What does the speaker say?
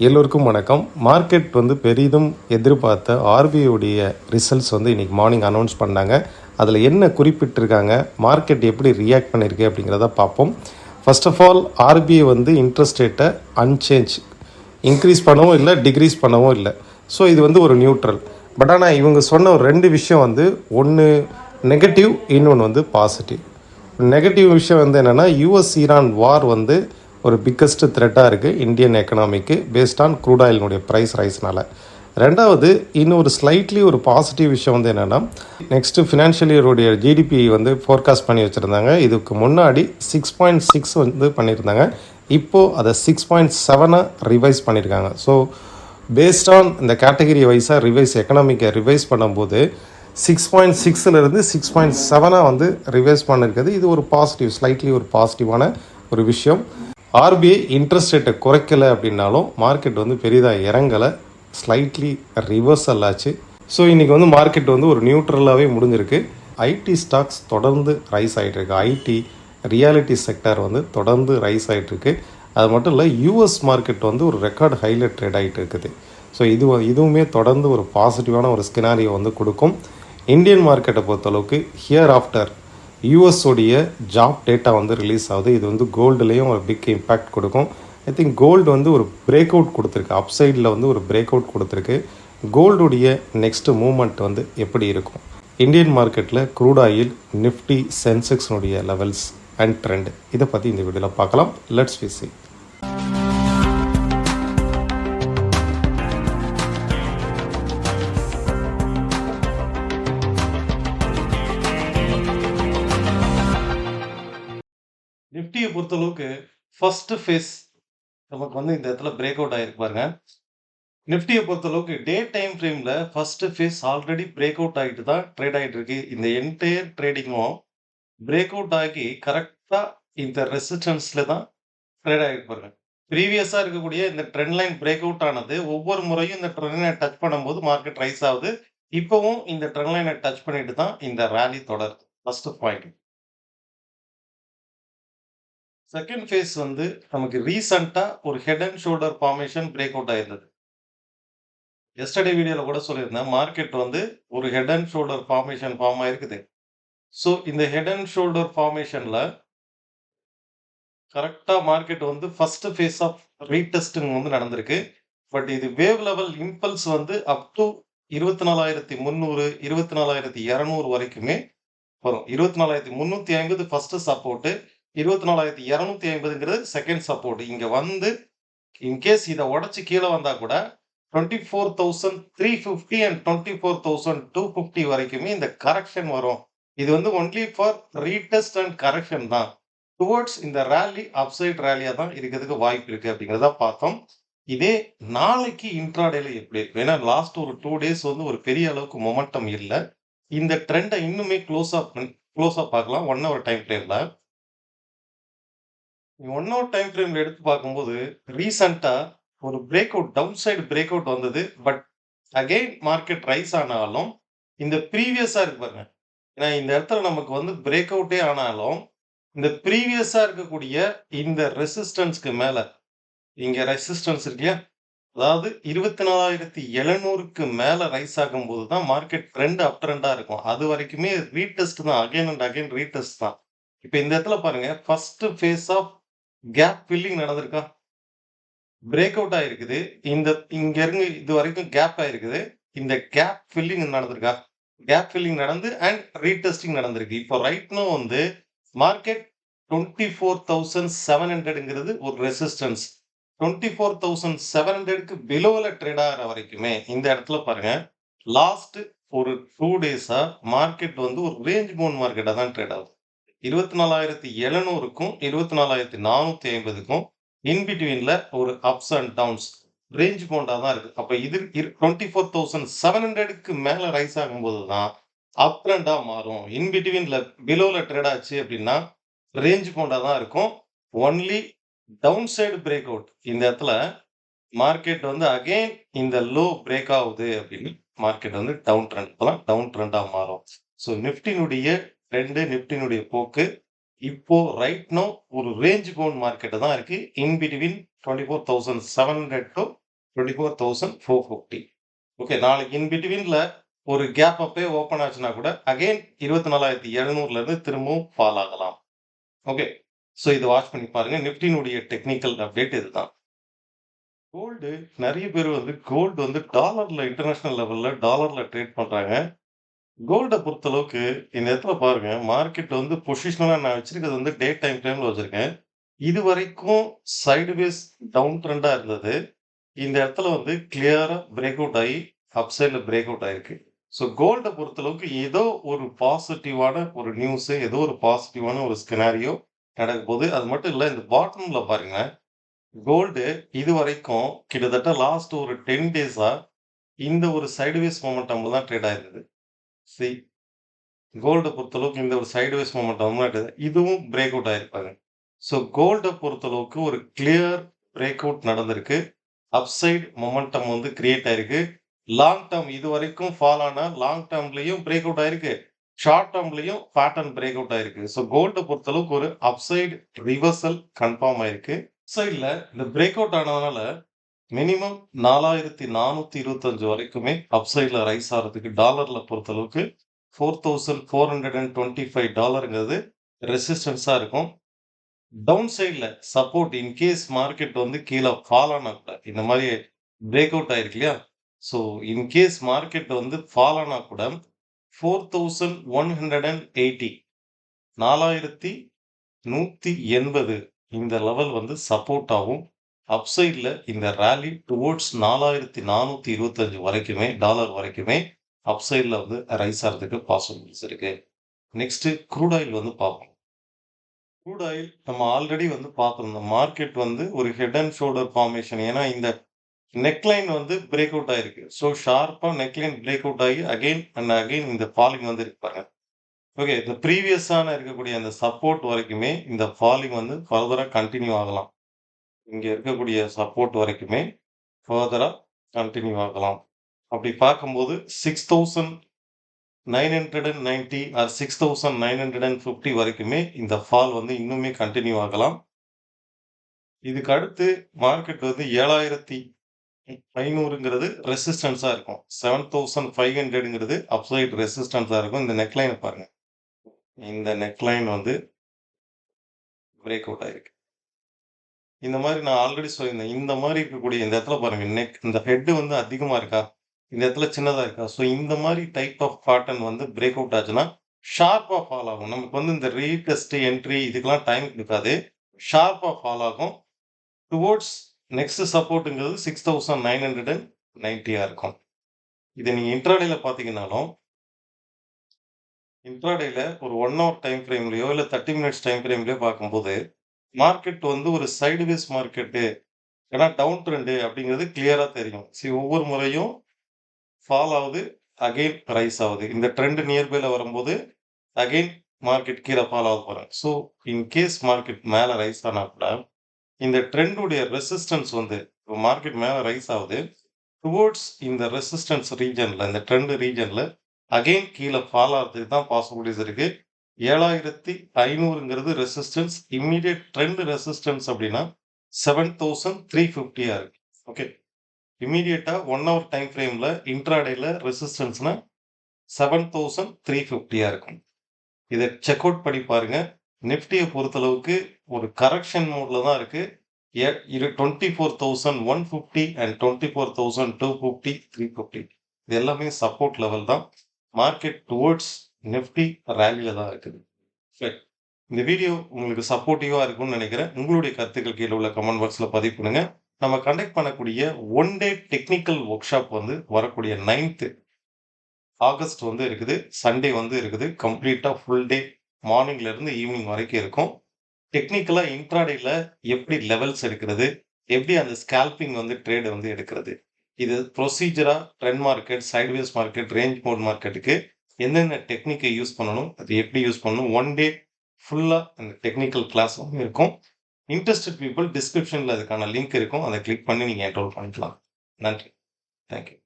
எல்லோருக்கும் வணக்கம். மார்க்கெட் பெரிதும் எதிர்பார்த்த ஆர்பிஐ உடைய ரிசல்ட்ஸ் இன்னைக்கு மார்னிங் அனௌன்ஸ் பண்ணாங்க. அதில் என்ன குறிப்பிட்டிருக்காங்க, மார்க்கெட் எப்படி ரியாக்ட் பண்ணியிருக்கு அப்படிங்கிறத பார்ப்போம். First of all RBI interest ரேட்டை அன்சேஞ்ச், இன்க்ரீஸ் பண்ணவும் இல்லை, டிக்ரீஸ் பண்ணவும் இல்லை. ஸோ இது ஒரு நியூட்ரல். பட் ஆனால் இவங்க சொன்ன ஒரு ரெண்டு விஷயம் ஒன்று நெகட்டிவ், இன்னொன்று பாசிட்டிவ். நெகட்டிவ் விஷயம் என்னென்னா, யூஎஸ் ஈரான் வார் ஒரு பிக்கஸ்ட் த்ரெட்டாக இருக்குது இந்தியன் எக்கனாமிக்கு பேஸ்ட் ஆன் க்ரூட் ஆயிலினுடைய ப்ரைஸ் ரைஸ்னால். ரெண்டாவது இன்னொரு ஸ்லைட்லி ஒரு பாசிட்டிவ் விஷயம் என்னென்னா, நெக்ஸ்ட்டு ஃபினான்ஷியல் இயருடைய ஜிடிபி ஃபோர்காஸ்ட் பண்ணி வச்சுருந்தாங்க. இதுக்கு முன்னாடி 6.6 பண்ணியிருந்தாங்க. இப்போது அதை 6.7 ரிவைஸ் பண்ணியிருக்காங்க. ஸோ பேஸ்ட் ஆன் இந்த கேட்டகரி வைஸாக எக்கனாமிக்கை ரிவைஸ் பண்ணும்போது 6.6லேருந்து 6.7 ரிவைஸ் பண்ணியிருக்கிறது. இது ஒரு பாசிட்டிவ், ஸ்லைட்லி ஒரு பாசிட்டிவான ஒரு விஷயம். ஆர்பிஐ இன்ட்ரெஸ்ட் ரேட்டை குறைக்கலை அப்படின்னாலும் மார்க்கெட் பெரிதாக இறங்கலை, ஸ்லைட்லி ரிவர்சல் ஆச்சு. ஸோ இன்றைக்கி மார்க்கெட் ஒரு நியூட்ரலாகவே முடிஞ்சிருக்கு. ஐடி ஸ்டாக்ஸ் தொடர்ந்து ரைஸ் ஆகிட்டுருக்கு. ஐடி ரியாலிட்டி செக்டர் தொடர்ந்து ரைஸ் ஆகிட்டுருக்கு. அது மட்டும் இல்லை, யூஎஸ் மார்க்கெட் ஒரு ரெக்கார்டு ஹையில் ட்ரேட் ஆகிட்டு இருக்குது. ஸோ இதுவுமே தொடர்ந்து ஒரு பாசிட்டிவான ஒரு ஸ்கினாரியோ கொடுக்கும். இந்தியன் மார்க்கெட்டை பொறுத்தளவுக்கு ஹியர் ஆஃப்டர் யூஎஸோடைய ஜாப் டேட்டா ரிலீஸ் ஆகுது. இது கோல்டுலேயும் ஒரு பிக் இம்பேக்ட் கொடுக்கும். ஐ திங்க் கோல்டு ஒரு பிரேக் அவுட் கொடுத்துருக்கு, அப்சைடில் ஒரு பிரேக் அவுட் கொடுத்துருக்கு. கோல்டுடைய நெக்ஸ்ட்டு மூமெண்ட் எப்படி இருக்கும்? இந்தியன் மார்க்கெட்டில் க்ரூட் ஆயில், நிஃப்டி, சென்செக்ஸ்னுடைய லெவல்ஸ் அண்ட் ட்ரெண்ட், இதை பற்றி இந்த வீடியோவில் பார்க்கலாம். Let's see. நிஃப்டியை பொறுத்தளவுக்கு ஃபர்ஸ்ட் ஃபேஸ் நமக்கு இந்த இடத்துல பிரேக் அவுட் ஆகிருக்கு பாருங்க. நிஃப்டியை பொறுத்தளவுக்கு டே டைம் ஃப்ரேமில் first face already break out ஆகிட்டு தான் ட்ரேட் ஆகிட்டு இருக்கு. இந்த என்டையர் ட்ரேடிங்கும் பிரேக் அவுட் ஆகி கரெக்டாக இந்த ரெசிஸ்டன்ஸில் தான் ட்ரேட் ஆகிட்டு பாருங்க. ப்ரீவியஸாக இருக்கக்கூடிய இந்த ட்ரெண்ட் லைன் பிரேக் அவுட் ஆனது ஒவ்வொரு முறையும் இந்த ட்ரெண்ட் லைனை டச் பண்ணும்போது மார்க்கெட் ரைஸ் ஆகுது. இப்போவும் இந்த ட்ரெண்ட் லைனை டச் பண்ணிட்டு தான் இந்த ரேலி தொடருது. First point. செகண்ட் ஃபேஸ் நமக்கு ரீசெண்டா ஒரு head and shoulder formation break out ஆயிருந்தது. எஸ்டர்டே வீடியோல கூட சொல்லியிருந்தேன், மார்க்கெட் ஒரு head and shoulder formation form ஆயிருக்குது. ஸோ இந்த ஹெட் அண்ட் ஷோல்டர் ஃபார்மேஷன்ல கரெக்டா market first phase of retesting நடந்திருக்கு. பட் இது wave level impulse up to 24,300 24,200 வரைக்குமே வரும். 24,350 ஃபர்ஸ்ட் சப்போர்ட், 24,250ங்கிறது செகண்ட் சப்போர்ட். இங்க இன்கேஸ் இதை உடச்சு கீழே வந்தா கூட 24,350 அண்ட் 24,250 வரைக்குமே இந்த கரெக்ஷன் வரும். இது only for retest and correction தான். டுவர்ட்ஸ் இந்த ரேலி அப்சைட் ரேலியா தான் இருக்கிறதுக்கு வாய்ப்பு இருக்கு அப்படிங்கிறத பார்த்தோம். இதே நாளைக்கு இன்ட்ராடேல எப்படி இருக்கு? ஏன்னா லாஸ்ட் ஒரு 2 டேஸ் ஒரு பெரிய அளவுக்கு மொமெண்டம் இல்லை. இந்த ட்ரெண்டை இன்னுமே க்ளோஸா பார்க்கலாம் 1 hour டைம் ஃப்ரேம்ல. 1 hour டைம் ஃப்ரேம்ல எடுத்து பார்க்கும்போது ரீசெண்டா ஒரு break out, down side break out வந்தது. பட் அகெயின் மார்க்கெட் ரைஸ் ஆனாலும் இந்த ப்ரீவியஸா இருக்கு பாருங்க. ஏன்னா இந்த இடத்துல நமக்கு பிரேக் அவுட்டே ஆனாலும் இந்த ப்ரீவியஸா இருக்கக்கூடிய இந்த ரெசிஸ்டன்ஸ்க்கு மேல, இங்க ரெசிஸ்டன்ஸ் இருக்கு இல்லையா, அதாவது 24,700க்கு மேல ரைஸ் ஆகும்போது தான் மார்க்கெட் ட்ரெண்ட் அப் ட்ரெண்டா இருக்கும். அது வரைக்குமே ரீடெஸ்ட் தான், அகைன் அண்ட் அகைன் ரீடெஸ்ட் தான். இப்போ இந்த இடத்துல பாருங்க, first phase of gap filling நடந்திருக்கா, பிரேக் அவுட் ஆயிருக்குது. இங்க இருந்து இது வரைக்கும் கேப் ஆயிருக்குது. இந்த கேப் ஃபில்லிங் நடந்திருக்கா, கேப் ஃபில்லிங் நடந்து அண்ட் ரீடெஸ்டிங் நடந்திருக்கு. இப்போ ரைட் நோ மார்க்கெட் 24,700ங்கிறது ஒரு ரெசிஸ்டன்ஸ். 24,700க்கு பிலோல ட்ரேட் ஆகிற வரைக்குமே இந்த இடத்துல பாருங்க, லாஸ்ட் ஒரு 2 டேஸா மார்க்கெட் ஒரு ரேஞ்ச் பவுண்ட் மார்க்கெட்டா தான் ட்ரேட் ஆகுது. 24,700க்கும் 24,450க்கும் இன்பிட்வீன்ல ஒரு அப்ஸ் அண்ட் டவுன்ஸ் ரேஞ்ச் பவுண்டா தான் இருக்கு. அப்ப இது 24,700க்கு மேல ரைஸ் ஆகும்போது தான் அப் ட்ரெண்டா மாறும். இன்பிட்வீன்ல பிலோல ட்ரேட் ஆச்சு அப்படின்னா ரேஞ்ச் பவுண்டா தான் இருக்கும். Only down side break out இந்த இடத்துல மார்க்கெட் அகைன் இந்த லோ பிரேக் ஆகுது அப்படின்னு மார்க்கெட் டவுன் ட்ரெண்டா மாறும். ஸோ நிஃப்டினுடைய ட்ரெண்டு, நிஃப்டினுடைய போக்கு இப்போ ரைட் நோ ஒரு ரேஞ்ச் பவுண்ட் மார்க்கெட் தான் இருக்கு. In between 24,700 to 24,450. ஓகே. நாளைக்கு இன் பிட்வீன்ல ஒரு கேப் அப்பே ஓப்பன் ஆச்சுன்னா கூட அகைன் 24,700ல இருந்து திரும்பவும் ஃபால் ஆகலாம். ஓகே. ஸோ இத வாட்ச் பண்ணி பாருங்க. நிஃப்டியினுடைய டெக்னிக்கல் அப்டேட் இதுதான். கோல்டு நெறைய பேர் வந்து கோல்டு வந்து டாலர்ல இன்டர்நேஷனல் லெவல்ல டாலர்ல ட்ரேட் பண்றாங்க. கோல்ட பொறுத்தளவுக்கு இந்த இடத்துல பாருங்க, மார்க்கெட் வந்து பொசிஷனலா நான் வச்சிருக்கிறது வந்து டே டைம் ஃப்ரேம்ல வச்சிருக்கேன். இதுவரைக்கும் சைட்வேஸ் டவுன் ட்ரெண்டா இருந்தது. இந்த இடத்துல வந்து கிளியரா பிரேக் அவுட் ஆயி, அப் சைட்ல பிரேக் அவுட் ஆயிருக்கு. ஸோ கோல்ட பொறுத்தளவுக்கு ஏதோ ஒரு பாசிட்டிவான ஒரு நியூஸ், ஏதோ ஒரு பாசிட்டிவான ஒரு ஸ்சினாரியோ நடக்கப்போது. அது மட்டும் இல்ல, இந்த பாட்டம்ல பாருங்க, கோல்டு இதுவரைக்கும் கிட்டத்தட்ட லாஸ்ட் ஒரு 10 டேஸா இந்த ஒரு சைட்வேஸ் மொமெண்டம்ல தான் ட்ரேட் ஆயிருக்குது. சி கோல்ட பொறுத்தளவுக்கு இந்த ஒரு சைட்வேஸ் மொமெண்டம் தான் இதுவும் பிரேக் அவுட் ஆயிருப்பாங்க. ஸோ கோல்ட பொறுத்தளவுக்கு ஒரு கிளியர் பிரேக் அவுட் நடந்திருக்கு. அப்சைட் மொமெண்டம் வந்து கிரியேட் ஆயிருக்கு. லாங் டெர்ம் இதுவரைக்கும் ஃபால் ஆன லாங் டெர்ம்லயும் பிரேக் அவுட் ஆயிருக்கு. ஷார்ட் டெர்ம்லயும் பேட்டர்ன் பிரேக் அவுட் ஆயிருக்கு. ஸோ கோல்ட பொறுத்தளவுக்கு ஒரு அப்சைட் ரிவர்சல் கன்ஃபார்ம் ஆயிருக்கு. சைட்ல இந்த பிரேக் அவுட் ஆனதுனால மினிமம் 4,425 வரைக்குமே அப்சைட்ல ரைஸ் ஆறதுக்கு டாலர்ல பொறுத்தளவுக்கு $4,425 ரெசிஸ்டன்ஸா இருக்கும். டவுன் சைட்ல சப்போர்ட் இன்கேஸ் மார்க்கெட் வந்து கீழ ஃபால் ஆனா கூட, இந்த மாரி பிரேக் அவுட் ஆயிருக்கு இல்லையா? ஸோ இன்கேஸ் மார்க்கெட் வந்து ஃபால் ஆனா கூட 4,180 4,180 இந்த லெவல் வந்து சப்போர்ட் ஆகும். அப்சைட்ல இந்த ராலி டுவோர்ட்ஸ் 4,425 வரைக்குமே டாலர் வரைக்குமே அப்சைட்ல வந்து ரைஸ் ஆறதுக்கு பாசிபிலிட்டிஸ் இருக்கு. நெக்ஸ்ட் க்ரூட் ஆயில் வந்து பார்ப்போம். க்ரூட் ஆயில் நம்ம ஆல்ரெடி வந்து பார்த்திருந்தோம். மார்க்கெட் வந்து ஒரு ஹெட் அண்ட் ஷோல்டர் ஃபார்மேஷன். ஏன்னா இந்த நெக்லைன் வந்து பிரேக் அவுட் ஆயிருக்கு. ஸோ ஷார்ப்பா நெக்லைன் பிரேக் அவுட் ஆகி அகைன் அண்ட் அகைன் இந்த ஃபாலிங் வந்து இருக்கு பாருங்க. ஓகே. இந்த ப்ரீவியஸான இருக்கக்கூடிய அந்த சப்போர்ட் வரைக்குமே இந்த ஃபாலிங் வந்து ஃபர்தரா கன்டின்யூ ஆகலாம். இங்க இருக்கக்கூடிய சப்போர்ட் வரைக்குமே ஃபர்தரா கன்டின்யூ ஆகலாம். அப்படி பார்க்கும்போது 6,990 ஆர் 6,950 வரைக்குமே இந்த ஃபால் வந்து இன்னுமே கன்டின்யூ ஆகலாம். இதுக்கு அடுத்து மார்க்கெட் வந்து 7,500ங்கிறது ரெசிஸ்டன்ஸா இருக்கும். 7,500ங்கிறது அப்சைட் ரெசிஸ்டன்ஸா இருக்கும். இந்த நெக்லைன பாருங்க. இந்த நெக்லைன் வந்து பிரேக் அவுட் ஆயிருக்கு. இந்த மாரி நான் ஆல்ரெடி சொல்லியிருந்தேன். இந்த மாரி இருக்கக்கூடிய இந்த இடத்துல பாருங்க, இந்த ஹெட் வந்து அதிகமா இருக்கா? இந்த இடத்துல சின்னதா இருக்கா? ஸோ இந்த மாரி டைப் ஆஃப் பேட்டர்ன் வந்து பிரேக் அவுட் ஆச்சுன்னா, ஷார்ப்பா ஃபால் ஆகும். நமக்கு வந்து இந்த ரீடெஸ்ட், என்ட்ரி இதுக்கெல்லாம் டைம் குடுக்காது. ஷார்ப்பா ஃபால் ஆகும். டுவோர்ட்ஸ் நெக்ஸ்ட் சப்போர்ட்ங்கிறது 6,990 இருக்கும். இத நீங்க இன்ட்ராடேல பார்த்தீங்கன்னாலும், இன்ட்ராடேல ஒரு 1 ஹவர் டைம் ஃப்ரேம்லயோ, இல்ல 30 மினிட்ஸ் டைம் ஃப்ரேம்லயோ பார்க்கும்போது, மார்க்கெட் வந்து ஒரு சைட்வேஸ் மார்க்கெட்டு. ஏன்னா டவுன் ட்ரெண்ட் அப்படிங்கிறது கிளியரா தெரியும். ஒவ்வொரு முறையும் ஃபால் ஆவுது, அகைன் ரைஸ் ஆவுது. இந்த ட்ரெண்ட் நியர்பைல வரும்போது, அகைன் மார்க்கெட் கீழ ஃபால் ஆக போறேன். ஸோ இன் கேஸ் மார்க்கெட் மேல ரைஸ் ஆனா கூட, இந்த ட்ரெண்ட் உடைய ரெசிஸ்டன்ஸ் வந்து இப்போ மார்க்கெட் மேல ரைஸ் ஆவுது. டுவோர்ட்ஸ் இந்த ரெசிஸ்டன்ஸ் ரீஜியன்ல, இந்த ட்ரெண்ட் ரீஜியன்ல அகைன் கீழ ஃபால் ஆறதுக்கு தான் பாசிபிலிட்டீஸ் இருக்கு. 7,500ங்கிறது ரெசிஸ்டன்ஸ். இம்மீடியேட் ட்ரெண்ட் ரெசிஸ்டன்ஸ் அப்படின்னா 7,350 இருக்கு. ஓகே. இம்மீடியேட்டா 1 ஹவர் டைம் ஃப்ரேம்ல இன்ட்ராடேல ரெசிஸ்டன்ஸ்னா 7,350 இருக்கும். இத செக் அவுட் பண்ணி பாருங்க. நிஃப்டிய பொறுத்தளவுக்கு ஒரு கரெக்ஷன் மோட்ல தான் இருக்கு. இது 24,150 அண்ட் 24,250, 350 இது எல்லாமே சப்போர்ட் லெவல் தான். மார்க்கெட் டுவோர்ட்ஸ் நிஃப்டி ராலில தான் இருக்குது. சரி. இந்த வீடியோ உங்களுக்கு சப்போர்ட்டிவா இருக்கும்னு நினைக்கிறேன். உங்களுடைய கருத்துக்கள் கீழ உள்ள கமெண்ட் பாக்ஸ்ல பதிவு பண்ணுங்க. நம்ம கண்டக்ட் பண்ணக்கூடிய 1 டே டெக்னிக்கல் வொர்க் ஷாப் வந்து வரக்கூடிய 9th ஆகஸ்ட் வந்து இருக்குது. சண்டே வந்து இருக்குது. கம்ப்ளீட்டா ஃபுல் டே மார்னிங்ல இருந்து ஈவினிங் வரைக்கும் இருக்கும். டெக்னிக்கலா இன்ட்ராடேல எப்படி லெவல்ஸ் எடுக்கிறது? எப்படி அந்த ஸ்கேல்பிங் வந்து ட்ரேட் வந்து எடுக்கிறது? இது ப்ரொசீஜரா trend market, sideways market, range mode மார்க்கெட்டுக்கு எந்தெந்த டெக்னிக்க யூஸ் பண்ணணும்? அது எப்படி யூஸ் பண்ணணும்? 1 டே ஃபுல்லா அந்த டெக்னிக்கல் கிளாஸ் வந்து இருக்கும். இன்ட்ரஸ்டட் பீப்பிள் டிஸ்கிரிப்ஷன்ல அதுக்கான லிங்க் இருக்கும். அத கிளிக் பண்ணி நீங்க என்ரோல் பண்ணிக்கலாம். நன்றி. Thank you.